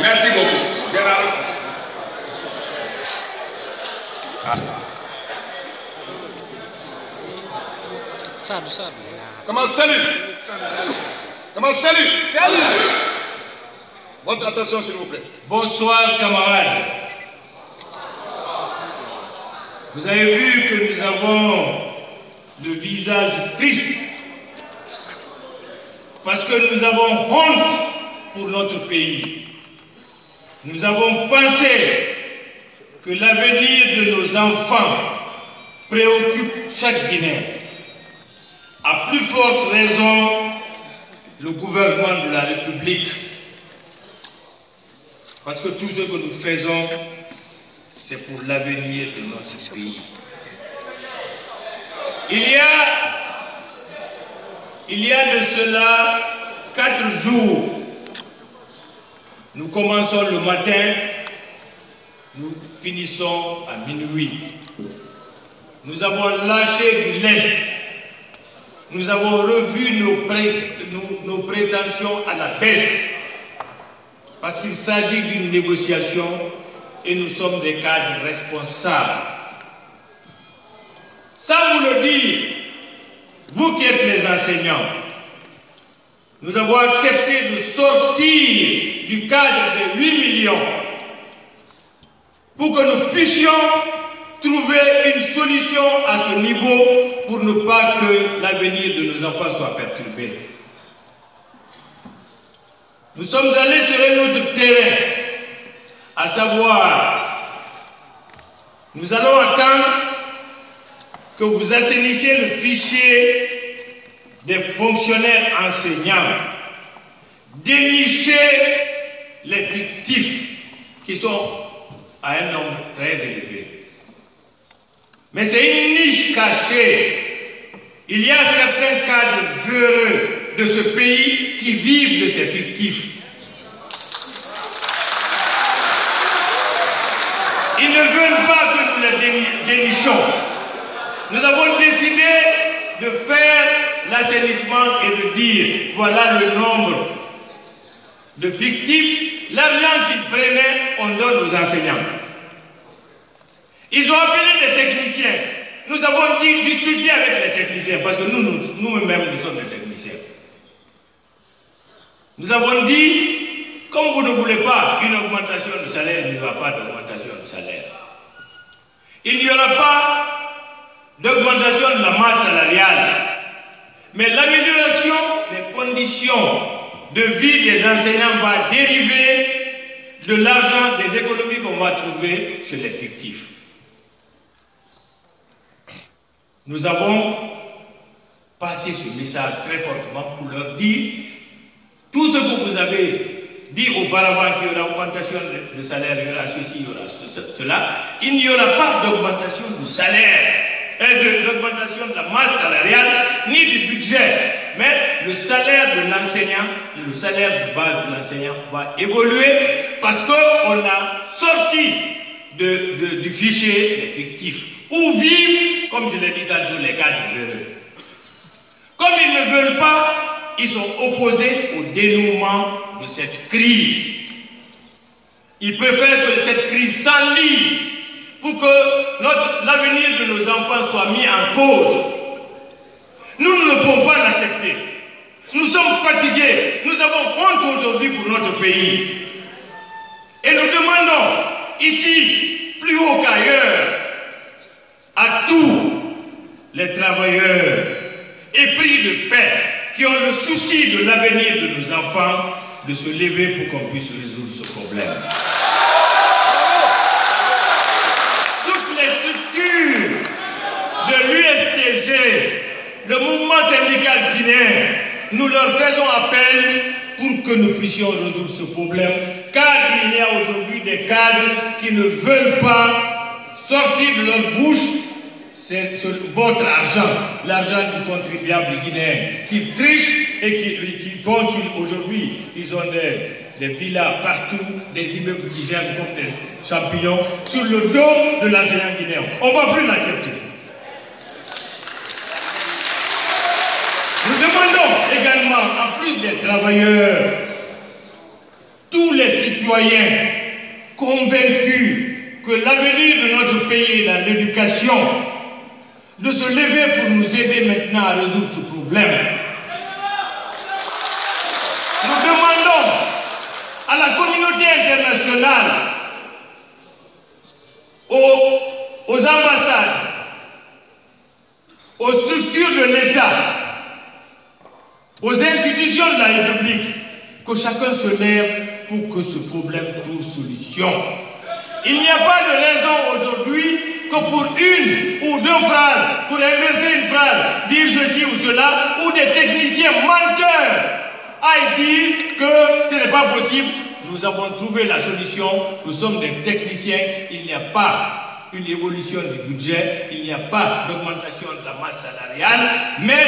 Merci beaucoup. Gérald. Comment salut? Comment salut? Salut. Votre attention, s'il vous plaît. Bonsoir, camarades. Vous avez vu que nous avons le visage triste parce que nous avons honte pour notre pays. Nous avons pensé que l'avenir de nos enfants préoccupe chaque Guinéen. À plus forte raison, le gouvernement de la République. Parce que tout ce que nous faisons, c'est pour l'avenir de notre pays. Il y a de cela 4 jours, nous commençons le matin, nous finissons à minuit. Nous avons lâché de l'Est. Nous avons revu nos prétentions à la baisse. Parce qu'il s'agit d'une négociation et nous sommes des cadres responsables. Sans vous le dire, vous qui êtes les enseignants, nous avons accepté de sortir du cadre de 8 millions pour que nous puissions trouver une solution à ce niveau pour ne pas que l'avenir de nos enfants soit perturbé. Nous sommes allés sur un autre terrain, à savoir, nous allons attendre que vous assainissiez le fichier des fonctionnaires enseignants, dénicher les fictifs qui sont à un nombre très élevé. Mais c'est une niche cachée. Il y a certains cadres heureux de ce pays qui vivent de ces fictifs. Ils ne veulent pas que nous les dénichons. Nous avons décidé de faire l'assainissement et de dire voilà le nombre de fictifs. L'argent qu'ils prenaient, on donne aux enseignants. Ils ont appelé des techniciens. Nous avons dit discuter avec les techniciens parce que nous-mêmes, nous sommes des techniciens. Nous avons dit, comme vous ne voulez pas une augmentation de salaire, il n'y aura pas d'augmentation de salaire. Il n'y aura pas d'augmentation de la masse salariale. Mais l'amélioration des conditions de vie des enseignants va dériver de l'argent, des économies qu'on va trouver chez les fictifs. Nous avons passé ce message très fortement pour leur dire tout ce que vous avez dit auparavant qu'il y aura augmentation de salaire, il y aura ceci, il y aura cela. Il n'y aura pas d'augmentation du salaire, d'augmentation de la masse salariale, ni du budget. Mais le salaire de l'enseignant, le salaire de base de l'enseignant va évoluer parce qu'on a sorti du fichier effectif. Où vivent, comme je l'ai dit dans tous les cadres heureux. Comme ils ne veulent pas, ils sont opposés au dénouement de cette crise. Ils préfèrent que cette crise s'enlise pour que l'avenir de nos enfants soit mis en cause. Nous ne pouvons pas l'accepter. Nous sommes fatigués. Nous avons honte aujourd'hui pour notre pays. Et nous demandons ici, plus haut qu'ailleurs, à tous les travailleurs épris de paix qui ont le souci de l'avenir de nos enfants de se lever pour qu'on puisse résoudre ce problème. Toutes les structures de l'USTG, le mouvement syndical guinéen, nous leur faisons appel pour que nous puissions résoudre ce problème, car il y a aujourd'hui des cadres qui ne veulent pas sortir de leur bouche votre argent, l'argent du contribuable guinéen, qu'ils trichent et qui font qu'aujourd'hui, ils ont des villas partout, des immeubles qui gèrent comme des champignons, sur le dos de l'enseignant guinéen. On ne va plus l'accepter. Nous demandons également, en plus des travailleurs citoyens convaincus que l'avenir de notre pays est dans l'éducation, de se lever pour nous aider maintenant à résoudre ce problème. Nous demandons à la communauté internationale, aux ambassades, aux structures de l'État, aux institutions de la République, que chacun se lève pour que ce problème trouve solution. Il n'y a pas de raison aujourd'hui que pour une ou deux phrases, pour inverser une phrase, dire ceci ou cela, ou des techniciens menteurs aillent dire que ce n'est pas possible. Nous avons trouvé la solution, nous sommes des techniciens, il n'y a pas une évolution du budget, il n'y a pas d'augmentation de la masse salariale, mais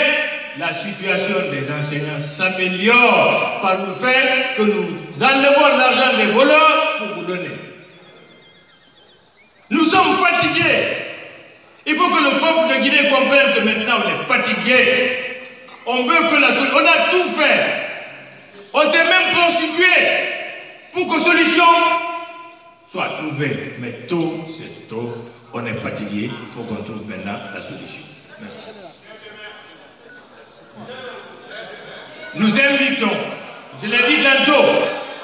la situation des enseignants s'améliore par le fait que nous enlevons l'argent des voleurs pour vous donner. Nous sommes fatigués. Il faut que le peuple de Guinée comprenne que maintenant on est fatigué. On veut que on a tout fait. On s'est même constitué pour que solution soit trouvée. Mais tôt, c'est trop. On est fatigué. Il faut qu'on trouve maintenant la solution. Merci. Nous invitons, je l'ai dit tantôt,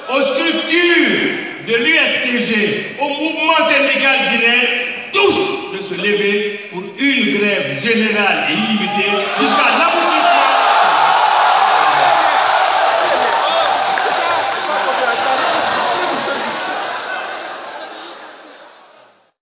aux structures de l'USTG, au mouvement syndical guinéen, tous de se lever pour une grève générale et illimitée jusqu'à